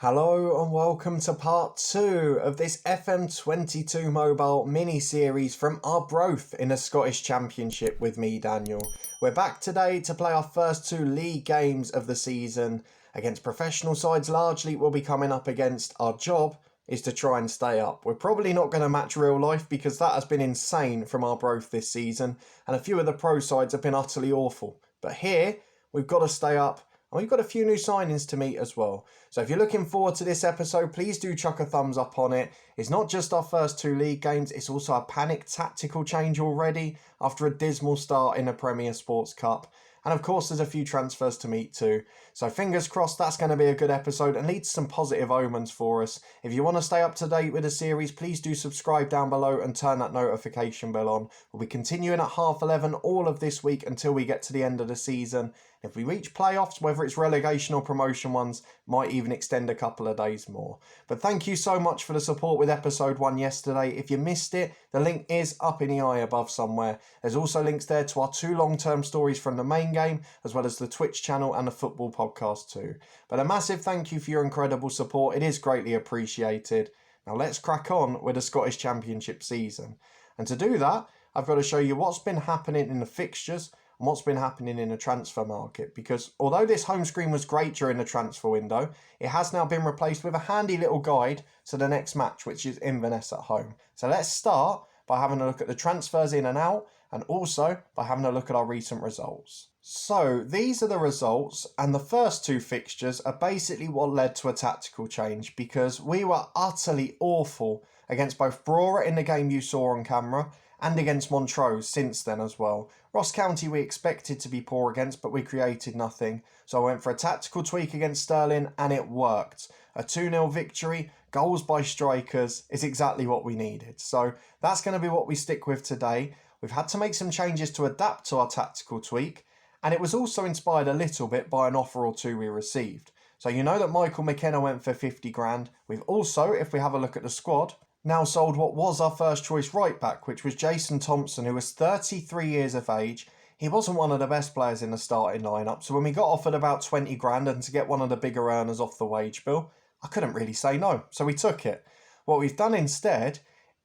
Hello and welcome to part 2 of this FM22 Mobile mini-series from Arbroath in the Scottish Championship with me, Daniel. We're back today to play our first 2 league games of the season against professional sides. Largely we'll be coming up against. Our job is to try and stay up. We're probably not going to match real life because that has been insane from Arbroath this season and a few of the pro sides have been utterly awful. But here we've got to stay up. And we've got a few new signings to meet as well. So if you're looking forward to this episode, please do chuck a thumbs up on it. It's not just our first 2 league games, it's also a panic tactical change already after a dismal start in the Premier Sports Cup. And of course, there's a few transfers to meet too. So fingers crossed that's going to be a good episode and lead to some positive omens for us. If you want to stay up to date with the series, please do subscribe down below and turn that notification bell on. We'll be continuing at 11:30 all of this week until we get to the end of the season. If we reach playoffs, whether it's relegation or promotion ones, might even extend a couple of days more. But thank you so much for the support with episode 1 yesterday. If you missed it, the link is up in the eye above somewhere. There's also links there to our 2 long-term stories from the main game, as well as the Twitch channel and the football podcast too. But a massive thank you for your incredible support. It is greatly appreciated. Now let's crack on with the Scottish Championship season. And to do that, I've got to show you what's been happening in the fixtures and what's been happening in the transfer market, because although this home screen was great during the transfer window, it has now been replaced with a handy little guide to the next match, which is Inverness at home. So let's start by having a look at the transfers in and out, and also by having a look at our recent results. So these are the results, and the first 2 fixtures are basically what led to a tactical change, because we were utterly awful against both Arbroath in the game you saw on camera and against Montrose since then as well. Ross County we expected to be poor against, but we created nothing. So I went for a tactical tweak against Stirling and it worked. A 2-0 victory, goals by strikers is exactly what we needed. So that's going to be what we stick with today. We've had to make some changes to adapt to our tactical tweak, and it was also inspired a little bit by an offer or 2 we received. So you know that Michael McKenna went for 50 grand. We've also, if we have a look at the squad, now sold what was our first choice right back, which was Jason Thompson, who was 33 years of age. He wasn't one of the best players in the starting lineup, so when we got offered about 20 grand and to get one of the bigger earners off the wage bill, I couldn't really say no, so we took it. What we've done instead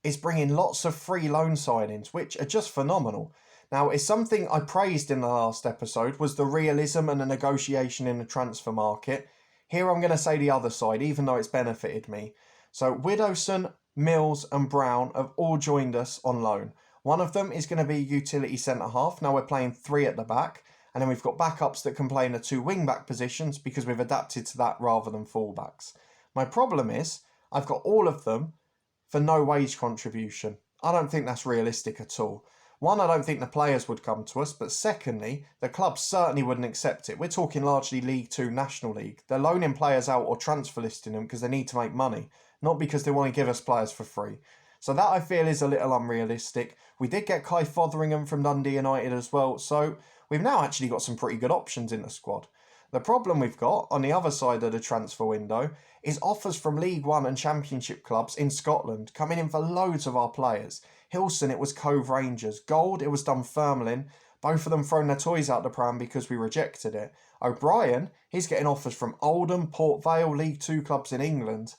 is bring in lots of free loan signings, which are just phenomenal. Now, it's something I praised in the last episode, was the realism and the negotiation in the transfer market. Here I'm going to say the other side, even though it's benefited me. So Widowson, Mills and Brown have all joined us on loan. One of them is going to be utility centre-half. Now we're playing 3 at the back. And then we've got backups that can play in the 2 wing-back positions because we've adapted to that rather than full-backs. My problem is I've got all of them for no wage contribution. I don't think that's realistic at all. One, I don't think the players would come to us, but secondly, the club certainly wouldn't accept it. We're talking largely League 2 National League. They're loaning players out or transfer listing them because they need to make money, not because they want to give us players for free. So that I feel is a little unrealistic. We did get Kai Fotheringham from Dundee United as well, so we've now actually got some pretty good options in the squad. The problem we've got on the other side of the transfer window is offers from League 1 and Championship clubs in Scotland coming in for loads of our players. Hilson, it was Cove Rangers. Gold, it was Dunfermline. Both of them thrown their toys out the pram because we rejected it. O'Brien, he's getting offers from Oldham, Port Vale, League 2 clubs in England.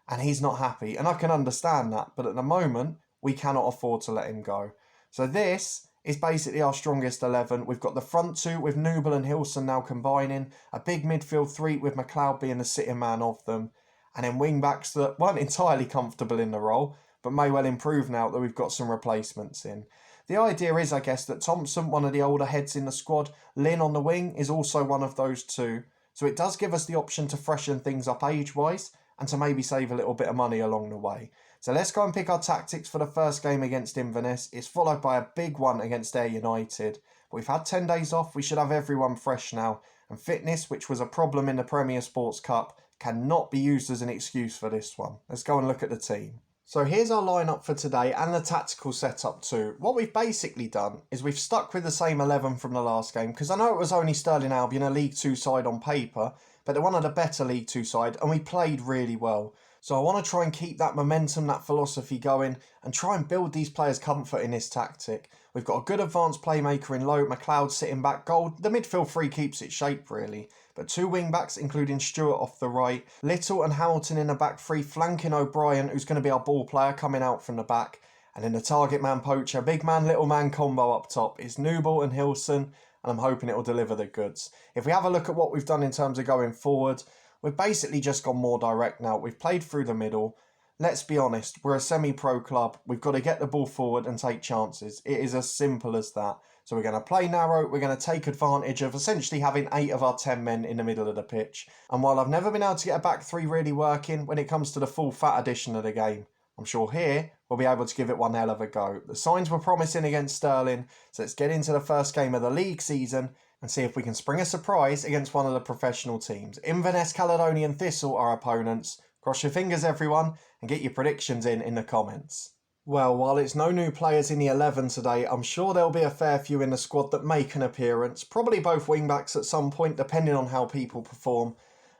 And he's not happy. And I can understand that. But at the moment, we cannot afford to let him go. So this is basically our strongest 11. We've got the front 2 with Nouble and Hilson now combining. A big midfield 3 with McLeod being the sitting man of them. And then wing backs that weren't entirely comfortable in the role, but may well improve now that we've got some replacements in. The idea is, I guess, that Thompson, one of the older heads in the squad, Lynn on the wing is also one of those 2. So it does give us the option to freshen things up age-wise and to maybe save a little bit of money along the way. So let's go and pick our tactics for the first game against Inverness. It's followed by a big one against Ayr United. But we've had 10 days off. We should have everyone fresh now. And fitness, which was a problem in the Premier Sports Cup, cannot be used as an excuse for this one. Let's go and look at the team. So here's our lineup for today and the tactical setup too. What we've basically done is we've stuck with the same 11 from the last game, because I know it was only Stirling Albion, a League 2 side on paper, but they're one of the better League 2 side and we played really well. So I want to try and keep that momentum, that philosophy going and try and build these players comfort in this tactic. We've got a good advanced playmaker in Lowe, McLeod sitting back, Gold. The midfield 3 keeps its shape really. but two wing-backs including Stewart off the right, Little and Hamilton in the back three, flanking O'Brien, who's going to be our ball player coming out from the back, and in the target man poacher, big man, little man combo up top is Noble and Hilson, and I'm hoping it will deliver the goods. If we have a look at what we've done in terms of going forward, we've basically just gone more direct now. We've played through the middle. Let's be honest, we're a semi-pro club. We've got to get the ball forward and take chances. It is as simple as that. So we're going to play narrow, we're going to take advantage of essentially having 8 of our 10 men in the middle of the pitch. And while I've never been able to get a back three really working when it comes to the full fat edition of the game, I'm sure here we'll be able to give it one hell of a go. The signs were promising against Stirling, so let's get into the first game of the league season and see if we can spring a surprise against one of the professional teams. Inverness, Caledonian, Thistle are opponents. Cross your fingers everyone and get your predictions in the comments. Well, while it's no new players in the 11 today, I'm sure there'll be a fair few in the squad that make an appearance. Probably both wing-backs at some point, depending on how people perform.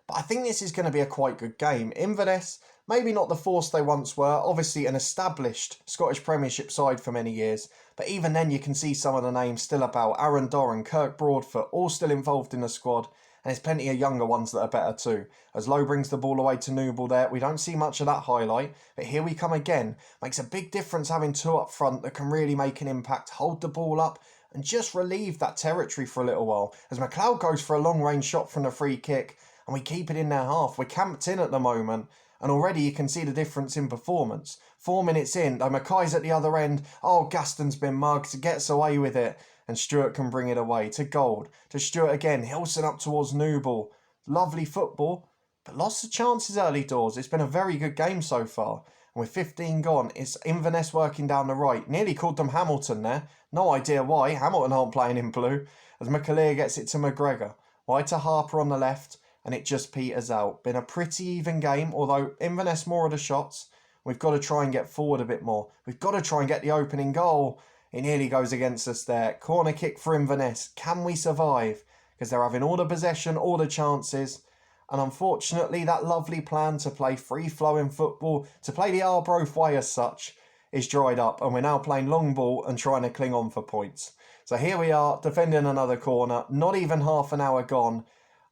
But I think this is going to be a quite good game. Inverness, maybe not the force they once were, obviously an established Scottish Premiership side for many years, but even then you can see some of the names still about. Aaron Doran, Kirk Broadfoot, all still involved in the squad, and there's plenty of younger ones that are better too. As Lowe brings the ball away to Noble there, we don't see much of that highlight, but here we come again. Makes a big difference having two up front that can really make an impact, hold the ball up, and just relieve that territory for a little while. As McLeod goes for a long range shot from the free kick, and we keep it in their half. We're camped in at the moment, and already you can see the difference in performance. 4 minutes in, though Mackay's at the other end. Oh, Gaston's been mugged, gets away with it, and Stewart can bring it away to Gold. To Stewart again, Hilson up towards Noble. Lovely football, but lots of chances early doors. It's been a very good game so far. And with 15 gone, it's Inverness working down the right. Nearly called them Hamilton there. No idea why. Hamilton aren't playing in blue. As McAleer gets it to McGregor. Wide to Harper on the left, and it just peters out. Been a pretty even game, although Inverness more of the shots. We've got to try and get forward a bit more. We've got to try and get the opening goal. It nearly goes against us there. Corner kick for Inverness. Can we survive? Because they're having all the possession, all the chances. And unfortunately, that lovely plan to play free-flowing football, to play the Arbroath way as such, is dried up. And we're now playing long ball and trying to cling on for points. So here we are, defending another corner. Not even half an hour gone.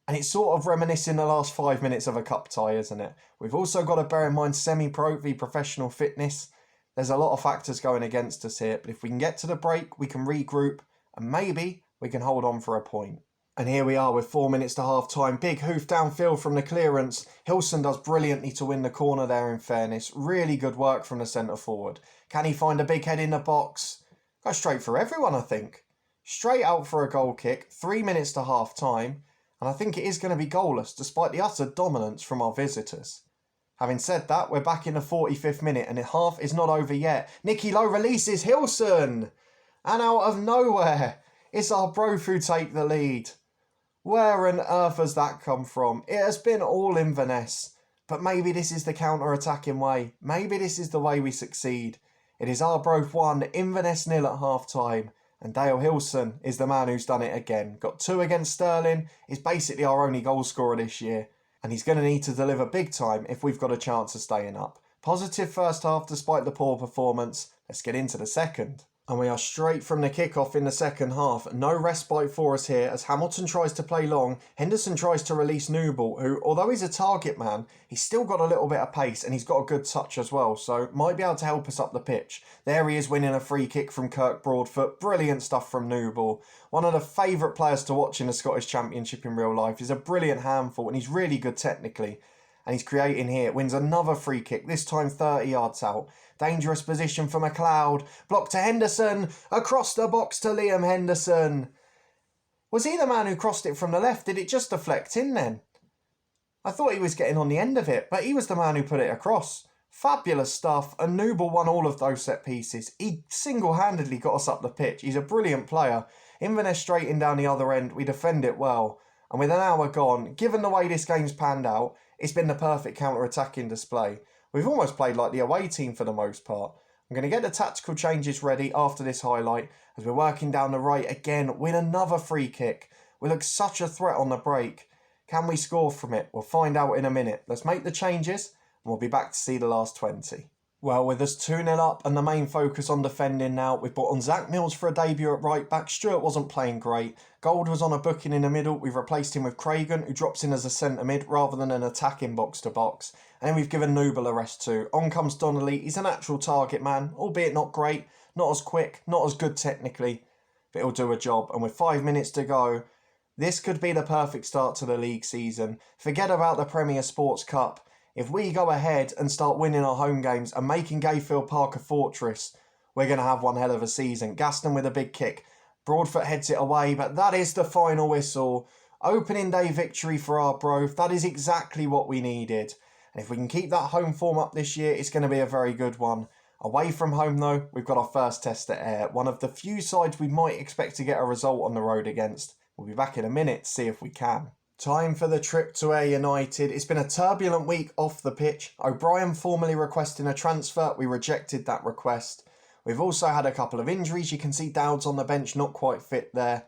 And it's sort of reminiscing the last 5 minutes of a cup tie, isn't it? We've also got to bear in mind semi-pro v professional fitness. There's a lot of factors going against us here, but if we can get to the break, we can regroup, and maybe we can hold on for a point. And here we are with 4 minutes to half time. Big hoof downfield from the clearance. Hilson does brilliantly to win the corner there, in fairness. Really good work from the centre forward. Can he find a big head in the box? Go straight for everyone, I think. Straight out for a goal kick. 3 minutes to half time. And I think it is going to be goalless, despite the utter dominance from our visitors. Having said that, we're back in the 45th minute and the half is not over yet. Nicky Lowe releases Hilson! And out of nowhere, it's Arbroath who take the lead. Where on earth has that come from? It has been all Inverness. But maybe this is the counter-attacking way. Maybe this is the way we succeed. It is Arbroath 1, Inverness 0 at half-time. And Dale Hilson is the man who's done it again. Got 2 against Stirling. He's basically our only goal scorer this year. And he's going to need to deliver big time if we've got a chance of staying up. Positive first half despite the poor performance. Let's get into the second. And we are straight from the kickoff in the second half. No respite for us here as Hamilton tries to play long. Henderson tries to release Noble, who, although he's a target man, he's still got a little bit of pace and he's got a good touch as well, so might be able to help us up the pitch. There he is winning a free kick from Kirk Broadfoot. Brilliant stuff from Noble. One of the favourite players to watch in the Scottish Championship in real life. He's a brilliant handful and he's really good technically. And he's creating here. Wins another free kick, this time 30 yards out. Dangerous position for McLeod. Block to Henderson. Across the box to Liam Henderson. Was he the man who crossed it from the left? Did it just deflect in then? I thought he was getting on the end of it, but he was the man who put it across. Fabulous stuff. And Noble won all of those set pieces. He single-handedly got us up the pitch. He's a brilliant player. Inverness straight in down the other end. We defend it well. And with an hour gone, given the way this game's panned out, it's been the perfect counter-attacking display. We've almost played like the away team for the most part. I'm going to get the tactical changes ready after this highlight as we're working down the right again. Win another free kick. We look such a threat on the break. Can we score from it? We'll find out in a minute. Let's make the changes and we'll be back to see the last 20. Well, with us 2-0 up and the main focus on defending now, we've brought on Zach Mills for a debut at right back. Stewart wasn't playing great. Gold was on a booking in the middle. We've replaced him with Cragen, who drops in as a centre mid rather than an attacking box to box. And then we've given Noble a rest too. On comes Donnelly. He's an actual target man, albeit not great, not as quick, not as good technically, but he'll do a job. And with 5 minutes to go, this could be the perfect start to the league season. Forget about the Premier Sports Cup. If we go ahead and start winning our home games and making Gayfield Park a fortress, we're going to have one hell of a season. Gaston with a big kick. Broadfoot heads it away, but that is the final whistle. Opening day victory for Arbroath. That is exactly what we needed. And if we can keep that home form up this year, it's going to be a very good one. Away from home though, we've got our first test at Ayr. One of the few sides we might expect to get a result on the road against. We'll be back in a minute to see if we can. Time for the trip to Ayr United. It's been a turbulent week off the pitch. O'Brien formally requesting a transfer. We rejected that request. We've also had a couple of injuries. You can see Dowds on the bench, not quite fit there.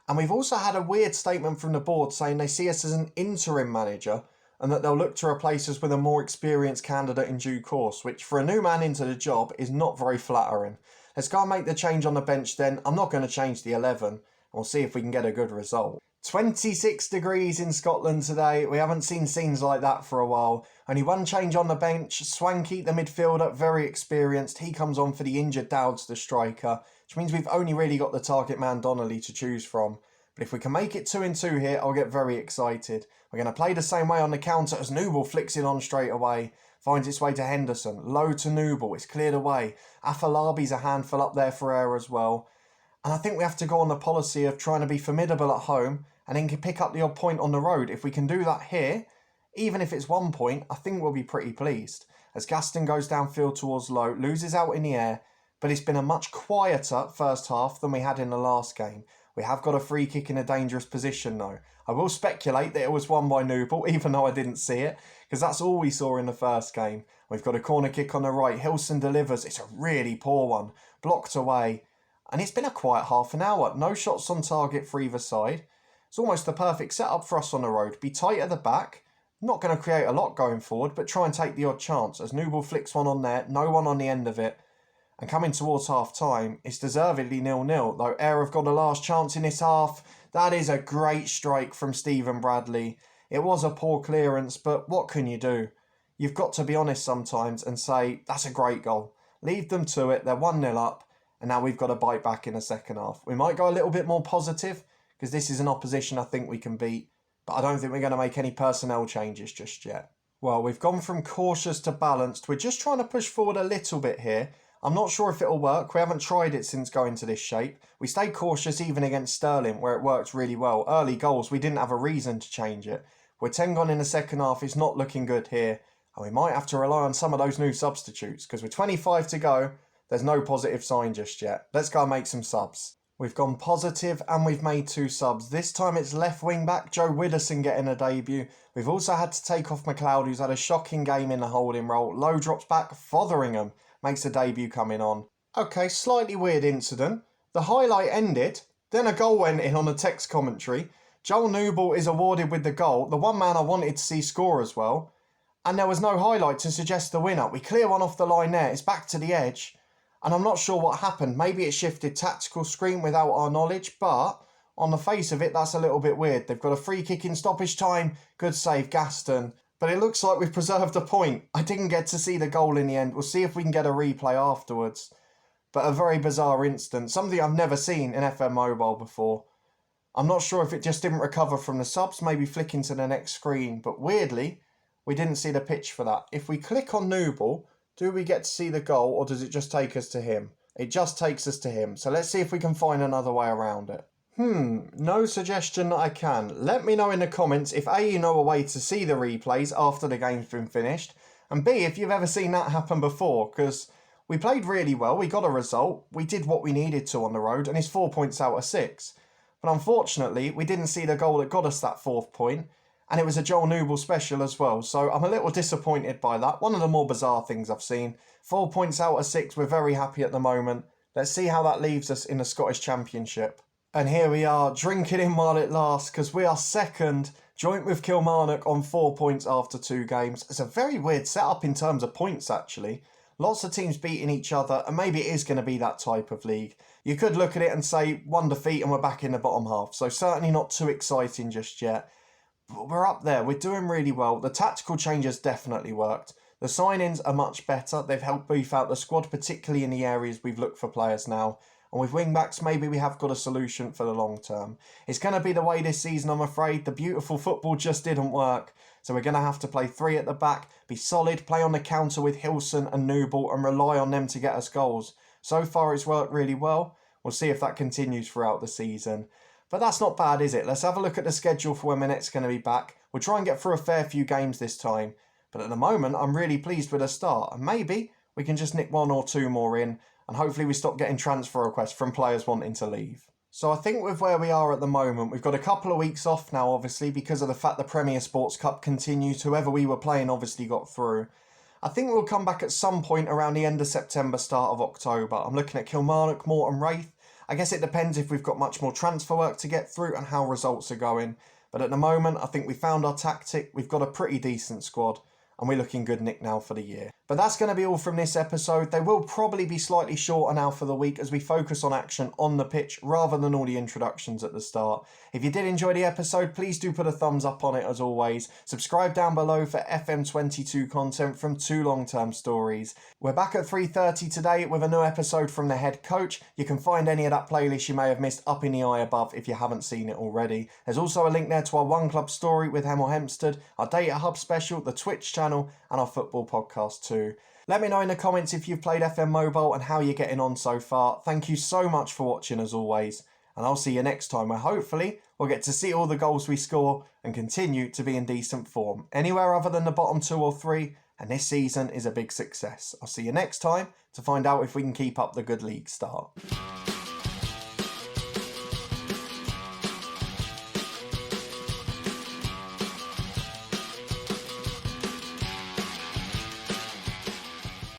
And we've also had a weird statement from the board saying they see us as an interim manager and that they'll look to replace us with a more experienced candidate in due course, which for a new man into the job is not very flattering. Let's go and make the change on the bench then. I'm not going to change the 11. We'll see if we can get a good result. 26 degrees in Scotland today. We haven't seen scenes like that for a while. Only one change on the bench. Swanky, the midfielder, very experienced. He comes on for the injured Dowds, the striker, which means we've only really got the target man Donnelly to choose from. But if we can make it 2-2 here, I'll get very excited. We're going to play the same way on the counter as Noble flicks it on straight away. Finds its way to Henderson. Low to Noble. It's cleared away. Afalabi's a handful up there for Ayr as well. And I think we have to go on the policy of trying to be formidable at home and then pick up the odd point on the road. If we can do that here, even if it's 1 point, I think we'll be pretty pleased. As Gaston goes downfield towards Low, loses out in the air, but it's been a much quieter first half than we had in the last game. We have got a free kick in a dangerous position though. I will speculate that it was won by Noble, even though I didn't see it, because that's all we saw in the first game. We've got a corner kick on the right. Hilson delivers. It's a really poor one. Blocked away. And it's been a quiet half an hour. No shots on target for either side. It's almost the perfect setup for us on the road. Be tight at the back. Not going to create a lot going forward, but try and take the odd chance. As Noble flicks one on there, no one on the end of it. And coming towards half-time, it's deservedly 0-0, though Ayr have got a last chance in this half. That is a great strike from Stephen Bradley. It was a poor clearance, but what can you do? You've got to be honest sometimes and say, that's a great goal. Leave them to it, they're 1-0 up, and now we've got to bite back in the second half. We might go a little bit more positive, because this is an opposition I think we can beat, but I don't think we're going to make any personnel changes just yet. Well, we've gone from cautious to balanced. We're just trying to push forward a little bit here. I'm not sure if it'll work. We haven't tried it since going to this shape. We stayed cautious even against Sterling, where it worked really well. Early goals, we didn't have a reason to change it. We're 10 gone in the second half. It's not looking good here. And we might have to rely on some of those new substitutes, because with 25 to go, there's no positive sign just yet. Let's go and make some subs. We've gone positive and we've made 2 subs. This time it's left wing back Joe Widdowson getting a debut. We've also had to take off McLeod, who's had a shocking game in the holding role. Low drops back, Fotheringham makes a debut coming on. Okay, slightly weird incident. The highlight ended, then a goal went in on a text commentary. Joel Noble is awarded with the goal, the one man I wanted to see score as well. And there was no highlight to suggest the winner. We clear one off the line there, it's back to the edge. And I'm not sure what happened. Maybe it shifted tactical screen without our knowledge, but on the face of it, that's a little bit weird. They've got a free kick in stoppage time. Good save, Gaston. But it looks like we've preserved a point. I didn't get to see the goal in the end. We'll see if we can get a replay afterwards. But a very bizarre instance. Something I've never seen in FM Mobile before. I'm not sure if it just didn't recover from the subs, maybe flicking to the next screen. But weirdly, we didn't see the pitch for that. If we click on Noble, do we get to see the goal, or does it just take us to him? It just takes us to him. So let's see if we can find another way around it. No suggestion that I can. Let me know in the comments if A, you know a way to see the replays after the game's been finished, and B, if you've ever seen that happen before, because we played really well, we got a result, we did what we needed to on the road, and it's 4 points out of 6. But unfortunately, we didn't see the goal that got us that 4th point, and it was a Joel Noble special as well, so I'm a little disappointed by that. One of the more bizarre things I've seen. 4 points out of 6, we're very happy at the moment. Let's see how that leaves us in the Scottish Championship. And here we are, drinking in while it lasts, because we are second, joint with Kilmarnock on 4 points after 2 games. It's a very weird setup in terms of points, actually. lots of teams beating each other, and maybe it is going to be that type of league. You could look at it and say 1 defeat and we're back in the bottom half, so certainly not too exciting just yet. But we're up there, we're doing really well. The tactical changes definitely worked. The signings are much better, they've helped beef out the squad, particularly in the areas we've looked for players now. And with wing-backs, maybe we have got a solution for the long term. It's going to be the way this season, I'm afraid. The beautiful football just didn't work. So we're going to have to play 3 at the back, be solid, play on the counter with Hilson and Newball and rely on them to get us goals. So far it's worked really well. We'll see if that continues throughout the season. But that's not bad, is it? Let's have a look at the schedule for when Minette's going to be back. We'll try and get through a fair few games this time. But at the moment, I'm really pleased with the start. And maybe we can just nick 1 or 2 more in. And hopefully we stop getting transfer requests from players wanting to leave. So I think with where we are at the moment, we've got a couple of weeks off now, obviously, because of the fact the Premier Sports Cup continues. Whoever we were playing obviously got through. I think we'll come back at some point around the end of September, start of October. I'm looking at Kilmarnock, Morton, Wraith. I guess it depends if we've got much more transfer work to get through and how results are going. But at the moment, I think we found our tactic. We've got a pretty decent squad. And we're looking good, Nick, now for the year. But that's going to be all from this episode. They will probably be slightly shorter now for the week as we focus on action on the pitch rather than all the introductions at the start. If you did enjoy the episode, please do put a thumbs up on it as always. Subscribe down below for FM22 content from 2 long-term stories. We're back at 3:30 today with a new episode from the head coach. You can find any of that playlist you may have missed up in the eye above if you haven't seen it already. There's also a link there to our One Club story with Hemel Hempstead, our Data Hub special, the Twitch channel, and our football podcast too. Let me know in the comments if you've played FM Mobile and how you're getting on so far. Thank you so much for watching as always, and I'll see you next time where hopefully we'll get to see all the goals we score and continue to be in decent form. Anywhere other than the bottom 2 or 3, and this season is a big success. I'll see you next time to find out if we can keep up the good league start.